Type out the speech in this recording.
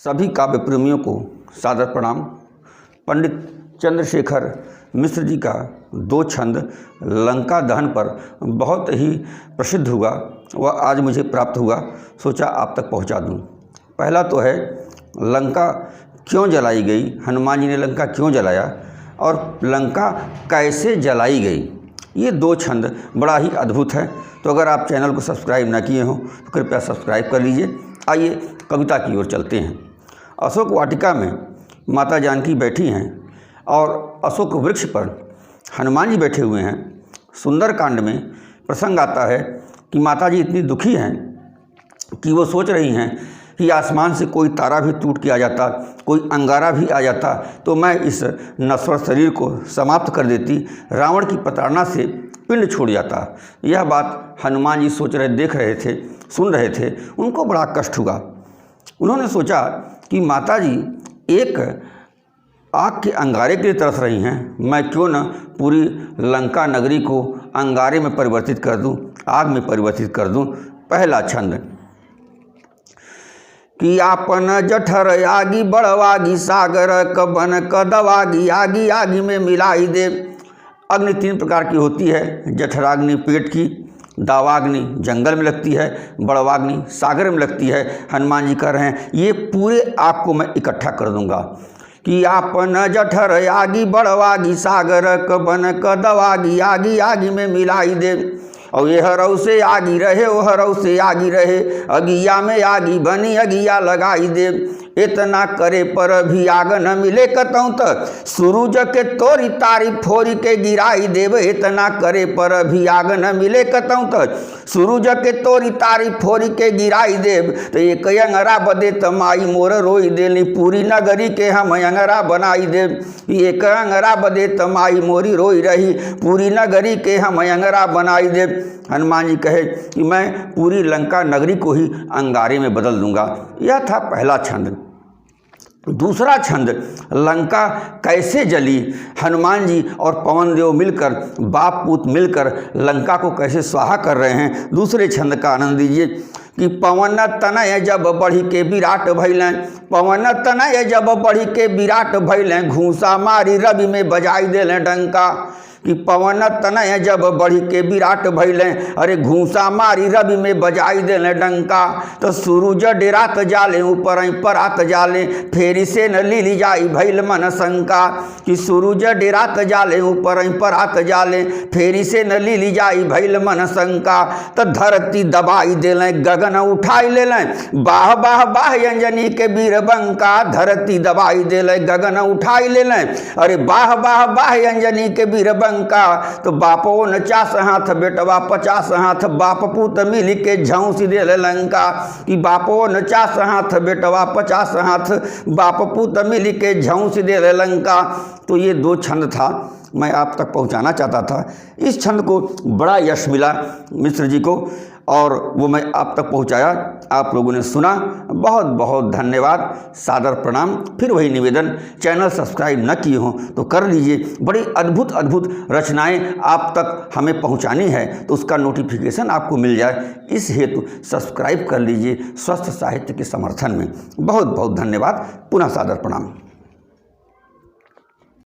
सभी काव्य प्रेमियों को सादर प्रणाम। पंडित चंद्रशेखर मिश्र जी का दो छंद लंका दहन पर बहुत ही प्रसिद्ध हुआ, वह आज मुझे प्राप्त हुआ, सोचा आप तक पहुंचा दूं। पहला तो है लंका क्यों जलाई गई, हनुमान जी ने लंका क्यों जलाया और लंका कैसे जलाई गई। ये दो छंद बड़ा ही अद्भुत है। तो अगर आप चैनल को सब्सक्राइब ना किए हों तो कृपया सब्सक्राइब कर लीजिए। आइए कविता की ओर चलते हैं। अशोक वाटिका में माता जानकी बैठी हैं और अशोक वृक्ष पर हनुमान जी बैठे हुए हैं। सुंदरकांड में प्रसंग आता है कि माता जी इतनी दुखी हैं कि वो सोच रही हैं कि आसमान से कोई तारा भी टूट के आ जाता, कोई अंगारा भी आ जाता तो मैं इस नश्वर शरीर को समाप्त कर देती, रावण की प्रताड़ना से पिंड छोड़ जाता। यह बात हनुमान जी सोच रहे, देख रहे थे, सुन रहे थे। उनको बड़ा कष्ट हुआ। उन्होंने सोचा कि माता जी एक आग के अंगारे के लिए तरस रही हैं, मैं क्यों न पूरी लंका नगरी को अंगारे में परिवर्तित कर दूं, आग में परिवर्तित कर दूं। पहला छंद कि आपन जठर आगी बड़वागी सागर कबन कदवागी आगी आगी में मिलाई दे। अग्नि तीन प्रकार की होती है। जठराग्नि पेट की, दावाग्नि जंगल में लगती है, बड़वाग्नि सागर में लगती है। हनुमान जी कह रहे हैं ये पूरे आग को मैं इकट्ठा कर दूंगा कि आपन जठर आगी बड़वागी सागर कबन कदवागी आगी आगी में मिलाई दे। और ये हरऊ से आगी रहे, वो हरऊ से आगी रहे, अगिया में आगी बनी अगिया लगाई दे। इतना करे पर भी आग न मिले कतऊ तक सूरज के तोरी तारी फोरी के गिराई देव। इतना करे पर भी आग न मिले कतऊ तक सूरज के तोरी तारी फोरी के गिराई देव। तो एक अंगरा बदे तमाई मोर रोई देली पूरी नगरी के हम अंगरा बनाई देव। एक अंगरा बदे तमाई मोरी रोई रही पूरी नगरी के हम अंगरा बनाई देव। हनुमान जी कहे कि मैं पूरी लंका नगरी को ही अंगारे में बदल दूंगा। यह था पहला छंद। दूसरा छंद लंका कैसे जली, हनुमान जी और पवन देव मिलकर, बाप पूत मिलकर लंका को कैसे स्वाहा कर रहे हैं। दूसरे छंद का आनंद लीजिए कि पवन तनय जब बढ़ी के विराट भैलें, पवन तनय जब बढ़ी के विराट भैलें, घूसा मारी रवि में बजाई देलें डंका। कि पवन तनय जब बढ़ी के विराट भैलें, अरे घूसा मारी रवि में बजाई देलें डंका। तो सूरज डेरात जाले ऊपर परात जाले, फेरी से न लीली जाई भैल मन शंका। कि सूरज डेरात जाले ऊपर परात जाले, फेरी से न लीली जाई भैल मन शंका। तो धरती दबाई देलें गगन उठाई लेलें, बाह बाह बाह अंजनी के वीर बंका। धरती दबाई देलें गगन उठाई लेलें, अरे बाह बाह बाह अंजनी के वीर का। तो बापो 49 हाथ बेटवा 50 हाथ, बाप पूत मिल के झौंसी दे लंका। कि बापो 49 हाथ बेटवा 50 हाथ, बाप पूत मिल के झौंसी दे लंका। तो ये दो छंद था, मैं आप तक पहुंचाना चाहता था। इस छंद को बड़ा यश मिला मिश्र जी को और वो मैं आप तक पहुंचाया, आप लोगों ने सुना। बहुत बहुत धन्यवाद, सादर प्रणाम। फिर वही निवेदन, चैनल सब्सक्राइब न किए हों तो कर लीजिए। बड़ी अद्भुत अद्भुत रचनाएं आप तक हमें पहुंचानी है तो उसका नोटिफिकेशन आपको मिल जाए, इस हेतु सब्सक्राइब कर लीजिए स्वस्थ साहित्य के समर्थन में। बहुत बहुत धन्यवाद, पुनः सादर प्रणाम।